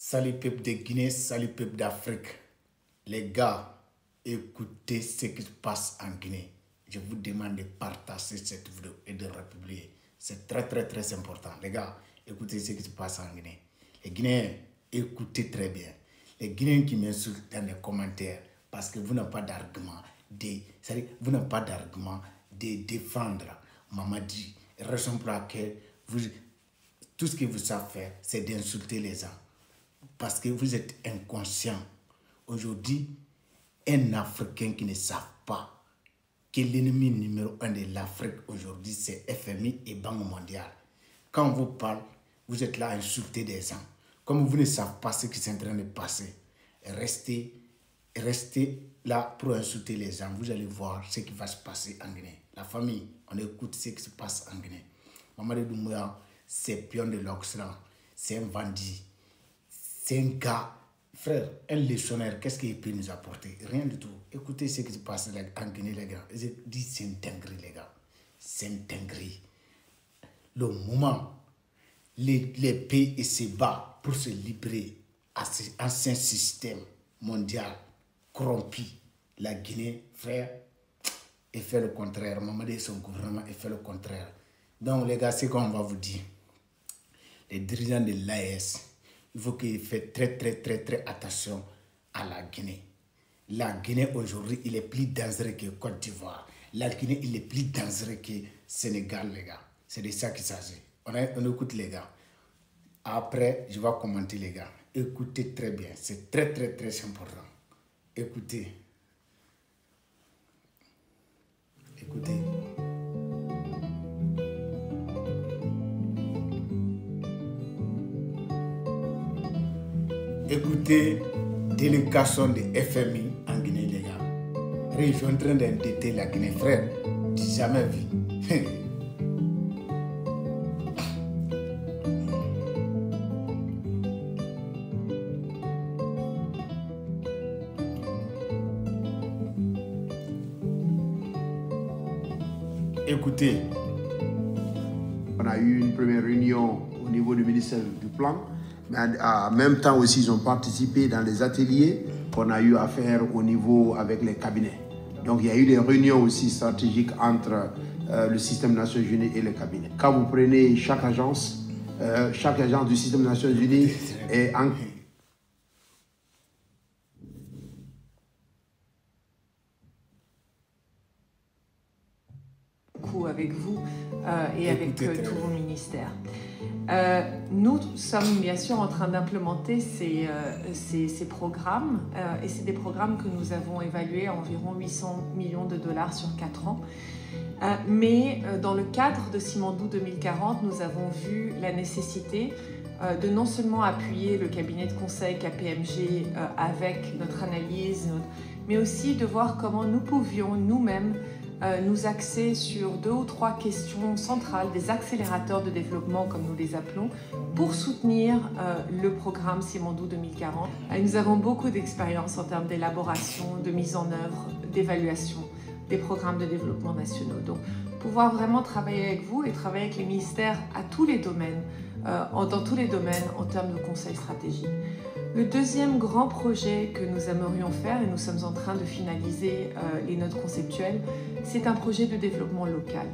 Salut peuple de Guinée, salut peuple d'Afrique. Les gars, écoutez ce qui se passe en Guinée. Je vous demande de partager cette vidéo et de republier. C'est très important. Les gars, écoutez ce qui se passe en Guinée. Les Guinéens, écoutez très bien. Les Guinéens qui m'insultent dans les commentaires parce que vous n'avez pas d'argument vous n'avez pas d'argument de défendre Mamadi. Raison pour laquelle tout ce que vous savez faire, c'est d'insulter les gens. Parce que vous êtes inconscient. Aujourd'hui, un Africain qui ne savent pas que l'ennemi numéro 1 de l'Afrique aujourd'hui, c'est FMI et Banque mondiale. Quand on vous parle, vous êtes là à insulter des gens. Comme vous ne savez pas ce qui est en train de passer, restez là pour insulter les gens. Vous allez voir ce qui va se passer en Guinée. La famille, on écoute ce qui se passe en Guinée. Mamadi Doumbouya, c'est pion de l'Occident. C'est un bandit. C'est un gars, frère, un légionnaire, qu'est-ce qu'il peut nous apporter? Rien du tout. Écoutez ce qui se passe en Guinée, les gars. Je dis, c'est une dinguerie, les gars. C'est une dinguerie. Le moment, les pays se battent pour se libérer à cet ancien système mondial corrompu. La Guinée, frère, et fait le contraire. Mamadi et son gouvernement et fait le contraire. Donc, les gars, c'est qu'on va vous dire. Les dirigeants de l'AES, il faut qu'il fasse très attention à la Guinée. La Guinée aujourd'hui, il est plus dangereux que Côte d'Ivoire. La Guinée, il est plus dangereux que Sénégal, les gars. C'est de ça qu'il s'agit. On écoute, les gars. Après, je vais commenter, les gars. Écoutez très bien. C'est très important. Écoutez. Écoutez. Écoutez, délégation de FMI en Guinée, les gars. Je suis en train d'endetter la Guinée, frère. Tu n'as jamais vu. Écoutez. On a eu une première réunion au niveau du ministère du Plan. Mais en même temps aussi, ils ont participé dans les ateliers qu'on a eu à faire au niveau avec les cabinets. Donc il y a eu des réunions aussi stratégiques entre le système des Nations Unies et les cabinets. Quand vous prenez chaque agence du système des Nations Unies est en... avec vous et avec tous vos ministères. Nous sommes bien sûr en train d'implémenter ces programmes et c'est des programmes que nous avons évalués à environ 800 millions de dollars sur 4 ans. Mais dans le cadre de Simandou 2040, nous avons vu la nécessité de non seulement appuyer le cabinet de conseil KPMG avec notre analyse, mais aussi de voir comment nous pouvions nous-mêmes nous axer sur 2 ou 3 questions centrales, des accélérateurs de développement comme nous les appelons, pour soutenir le programme Simandou 2040. Nous avons beaucoup d'expérience en termes d'élaboration, de mise en œuvre, d'évaluation des programmes de développement nationaux. Donc, pouvoir vraiment travailler avec vous et travailler avec les ministères à tous les domaines, dans tous les domaines en termes de conseil stratégique. Le deuxième grand projet que nous aimerions faire, et nous sommes en train de finaliser les notes conceptuelles, c'est un projet de développement local,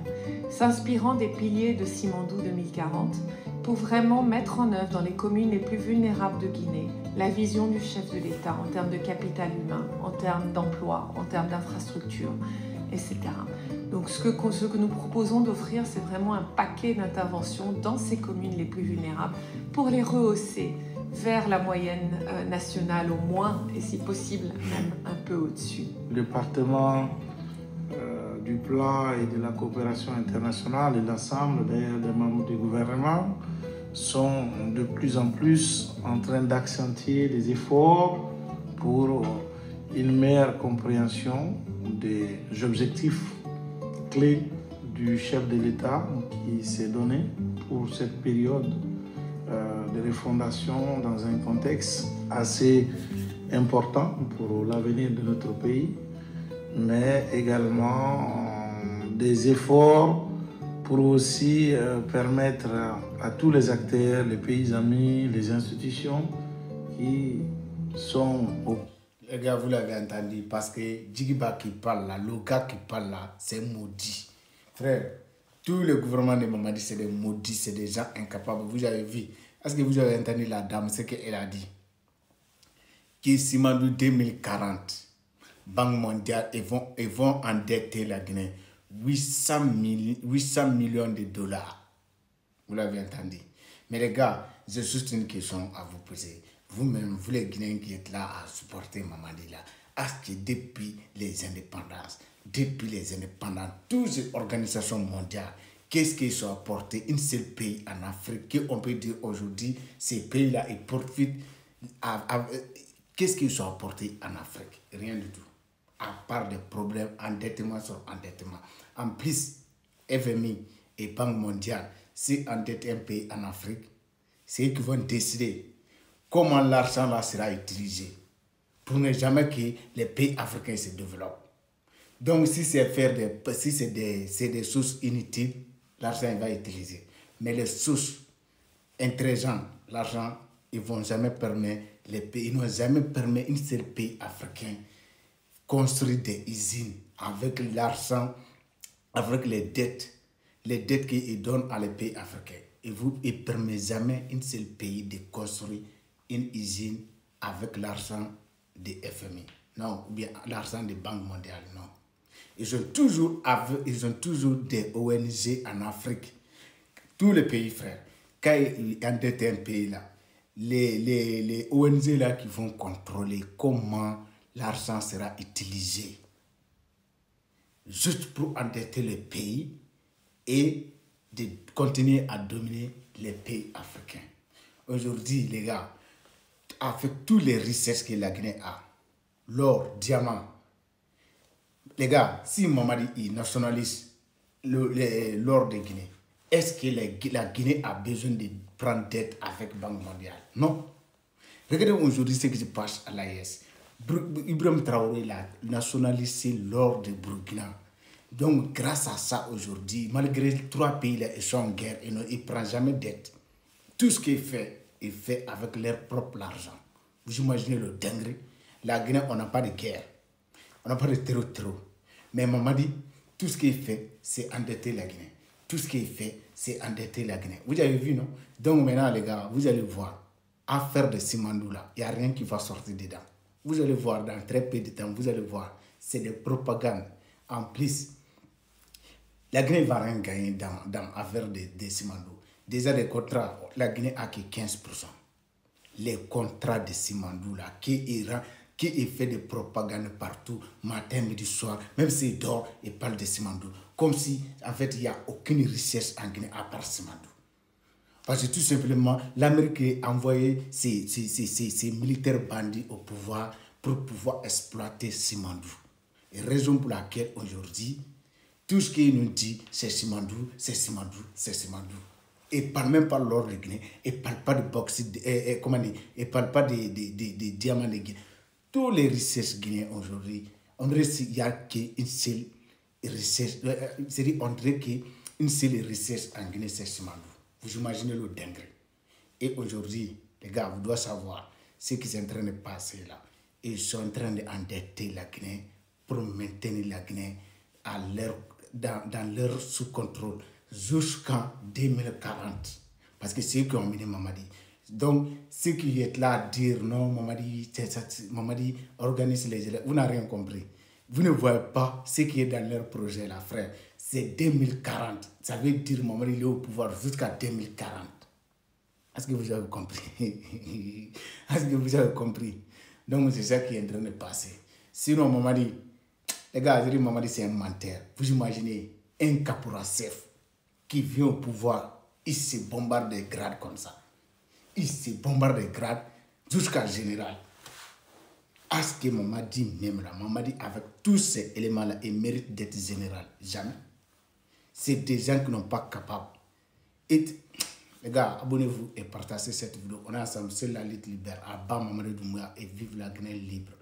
s'inspirant des piliers de Simandou 2040 pour vraiment mettre en œuvre dans les communes les plus vulnérables de Guinée la vision du chef de l'État en termes de capital humain, en termes d'emploi, en termes d'infrastructures, etc. Donc ce que nous proposons d'offrir, c'est vraiment un paquet d'interventions dans ces communes les plus vulnérables pour les rehausser vers la moyenne nationale au moins, et si possible même un peu au-dessus. Le département du plan et de la coopération internationale et l'ensemble des membres du gouvernement sont de plus en plus en train d'accentuer les efforts pour une meilleure compréhension des objectifs clés du chef de l'État qui s'est donné pour cette période de refondation dans un contexte assez important pour l'avenir de notre pays, mais également des efforts pour aussi permettre à tous les acteurs, les pays amis, les institutions, qui sont au... Les gars, vous l'avez entendu, parce que Djigiba qui parle là, le gars qui parle là, c'est maudit. Frère, tous les gouvernements de Mamadi, c'est des maudits, c'est des gens incapables. Vous avez vu, est-ce que vous avez entendu la dame, ce qu'elle a dit? Que Simandou 2040, Banque mondiale, ils vont endetter la Guinée 800 millions de dollars. Vous l'avez entendu. Mais les gars, j'ai juste une question à vous poser. Vous-même, vous les Guinéens qui êtes là à supporter Mamadi là, est-ce que depuis les indépendances, toutes ces organisations mondiales, qu'est-ce qu'ils ont apporté un seul pays en Afrique, qu'on peut dire aujourd'hui, ces pays-là, ils profitent, qu'est-ce qu'ils ont apporté en Afrique? Rien du tout. À part des problèmes, endettement sur endettement. En plus, FMI et Banque mondiale, si endettent un pays en Afrique, c'est eux qui vont décider comment l'argent là sera utilisé pour ne jamais que les pays africains se développent. Donc, si c'est des sources inutiles, l'argent va utiliser. Mais les sources intelligentes, l'argent, ils vont jamais permettre les pays, ils n'ont jamais permis un seul pays africain construire des usines avec l'argent, avec les dettes qu'ils donnent à les pays africains. Et vous ne permet jamais un seul pays de construire une usine avec l'argent des FMI. Non, ou bien l'argent des banques mondiales, non. Ils ont toujours des ONG en Afrique. Tous les pays, frères, quand ils endettent un pays là, les ONG là qui vont contrôler comment l'argent sera utilisé. Juste pour endetter le pays et de continuer à dominer les pays africains. Aujourd'hui, les gars, avec tous les richesses que la Guinée a, l'or, diamant, les gars, si Mamadi nationalise l'or de Guinée, est-ce que la Guinée a besoin de prendre dette avec Banque mondiale? Non. Regardez aujourd'hui ce qui se passe à l'AES. Ibrahim Traoré a nationalisé l'or de Burkina. Donc, grâce à ça, aujourd'hui, malgré 3 pays là, ils sont en guerre, ils ne prennent jamais dette. Tout ce qu'il fait, il fait avec leur propre argent. Vous imaginez le dingue. La Guinée, on n'a pas de guerre. On n'a pas de terreau. Mais Mamadi, tout ce qu'il fait, c'est endetter la Guinée. Tout ce qu'il fait, c'est endetter la Guinée. Vous avez vu, non? Donc maintenant, les gars, vous allez voir, affaire de Simandou là, il n'y a rien qui va sortir dedans. Vous allez voir dans très peu de temps, vous allez voir, c'est des propagandes. En plus, la Guinée ne va rien gagner dans l'affaire de Simandou. Déjà, les contrats, la Guinée a que 15%. Les contrats de Simandou là, qui fait des propagandes partout, matin, midi, soir, même s'il dort, il parle de Simandou. Comme si, en fait, il n'y a aucune richesse en Guinée à part Simandou. Parce que tout simplement, l'Amérique a envoyé ses militaires bandits au pouvoir pour pouvoir exploiter Simandou. Et raison pour laquelle aujourd'hui, tout ce qu'il nous dit, c'est Simandou, c'est Simandou, c'est Simandou. Il ne parle même pas de l'or de Guinée, il ne parle pas de bauxite, il ne parle pas des diamants de Guinée. Tous les richesses guinéennes aujourd'hui, on dirait qu'il n'y a qu'une seule richesse, on dirait qu'une seule richesse en Guinée, c'est Simandou. Vous imaginez le dingue. Et aujourd'hui, les gars, vous devez savoir ce qui est en train de passer là. Ils sont en train d'endetter la Guinée pour maintenir la Guinée dans leur sous-contrôle jusqu'en 2040. Parce que c'est eux qui ont mené Mamadi. Donc, ceux qui sont là à dire non, Mamadi organise les élèves, vous n'avez rien compris. Vous ne voyez pas ce qui est dans leur projet là, frère. C'est 2040. Ça veut dire Mamadi est au pouvoir jusqu'à 2040. Est-ce que vous avez compris? Est-ce que vous avez compris? Donc, c'est ça qui est en train de passer. Sinon, Mamadi, les gars, je dis Mamadi, c'est un menteur. Vous imaginez un caporal chef qui vient au pouvoir, il se bombarde des grades comme ça. Il se bombarde des grades jusqu'à général. Est-ce que Mamadi même là, Mamadi avec tous ces éléments-là, il mérite d'être général? Jamais. C'est des gens qui n'ont pas capables. Et les gars, abonnez-vous et partagez cette vidéo. On est ensemble, c'est la lutte libère. Abba Mamadi Doumbouya et vive la Guinée libre.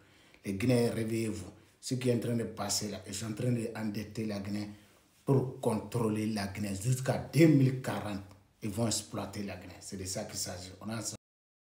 Les Guinéens, réveillez-vous. Ce qui est en train de passer là, ils sont en train d'endetter la Guinée pour contrôler la Guinée jusqu'à 2040. Ils vont exploiter la Guinée. C'est de ça qu'il s'agit. On est ensemble.